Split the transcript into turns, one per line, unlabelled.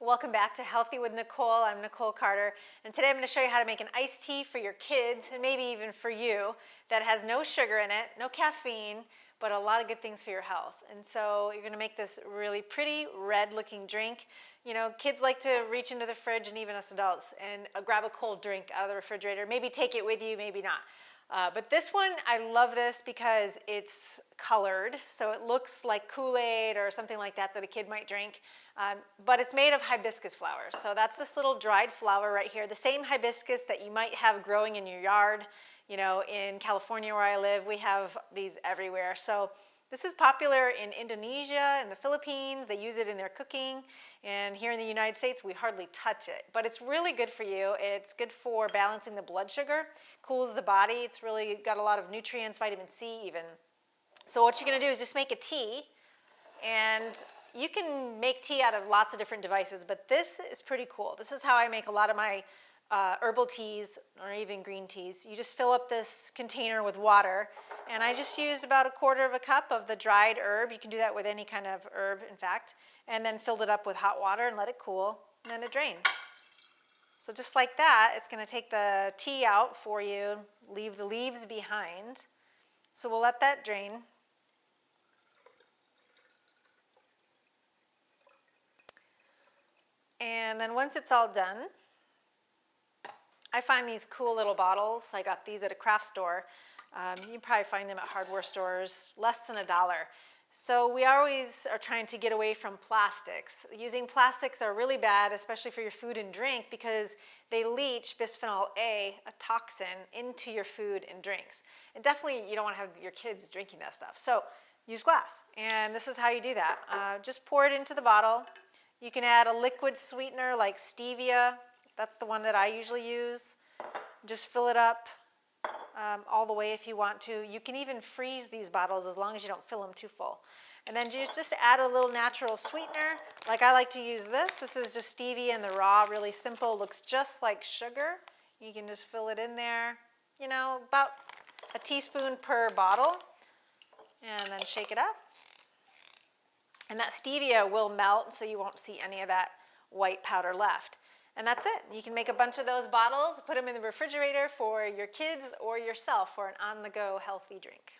Welcome back to Healthy with Nicole. I'm Nicole Carter, and today I'm going to show you how to make an iced tea for your kids, and maybe even for you, that has no sugar in it, no caffeine, but a lot of good things for your health. And so you're going to make this really pretty, red-looking drink. You know, kids like to reach into the fridge, and even us adults, and grab a cold drink out of the refrigerator. Maybe take it with you, maybe not. But this one, I love this because it's colored, so it looks like Kool-Aid or something like that a kid might drink. But it's made of hibiscus flowers. So that's this little dried flower right here, the same hibiscus that you might have growing in your yard. You know, in California where I live, we have these everywhere. So this is popular in Indonesia and the Philippines. They use it in their cooking. And here in the United States, we hardly touch it. But it's really good for you. It's good for balancing the blood sugar, cools the body. It's really got a lot of nutrients, vitamin C even. So what you're going to do is just make a tea. And you can make tea out of lots of different devices, but this is pretty cool. This is how I make a lot of my herbal teas or even green teas. You just fill up this container with water, and I just used about 1/4 cup of the dried herb. You can do that with any kind of herb, in fact, and then filled it up with hot water and let it cool, and then it drains. So just like that, it's going to take the tea out for you, leave the leaves behind. So we'll let that drain. And then once it's all done, I find these cool little bottles. I got these at a craft store. You can probably find them at hardware stores, less than $1. So we always are trying to get away from plastics. Using plastics are really bad, especially for your food and drink, because they leach bisphenol A, a toxin, into your food and drinks. And definitely you don't want to have your kids drinking that stuff. So use glass. And this is how you do that. Just pour it into the bottle. You can add a liquid sweetener like stevia. That's the one that I usually use. Just fill it up all the way if you want to. You can even freeze these bottles as long as you don't fill them too full. And then just add a little natural sweetener. Like I like to use this. This is just stevia in the raw, really simple. Looks just like sugar. You can just fill it in there, you know, about a teaspoon per bottle. And then shake it up. And that stevia will melt, so you won't see any of that white powder left. And that's it. You can make a bunch of those bottles, put them in the refrigerator for your kids or yourself for an on-the-go healthy drink.